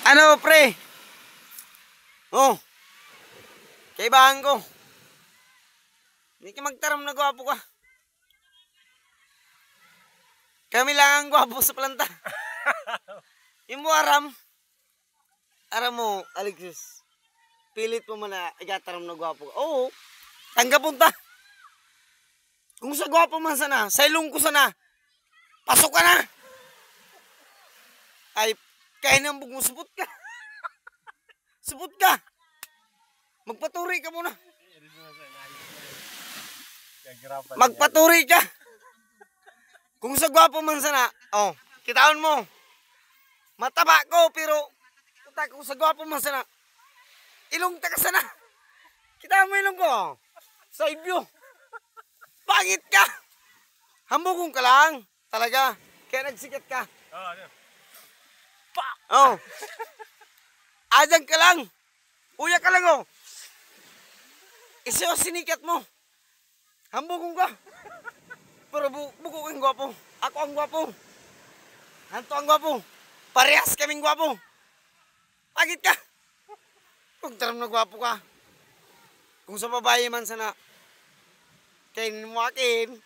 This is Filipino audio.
Ano, pre? Oh, kaibahan ko. Hindi ka magtaram na gwapo ka. Kami lang ang gwapo sa planta. Yung mo aram. Aram mo, Alexis. Pilit mo man na igataram na gwapo ka. Oo, tanggap punta. Kung sa gwapo man sana, sa ilong ko sana, pasok ka na. Ay, kaya nang bug mo, subot ka. Subot ka. Magpaturi ka muna. Magpaturi ka. Kung sa gwapo man sana, oh, kitaon mo. Mataba ko, pero kung sa gwapo man sana, ilong ta ka sana. Kitaan mo ilong ko, oh. Sa ibyo. Pangit ka. Hambugong ka lang. Talaga. Kaya nagsikat ka. Oh. Adyan ka lang. Uya ka lang, oh. Isa sinikat mo. Hambugong ka. Pero buko kang gwapo. Ako ang gwapo. Hanto ang gwapo. Parehas kaming gwapo. Pagit ka. Kung taram na gwapo ka. Kung sa babae man sana, kainin mo akin.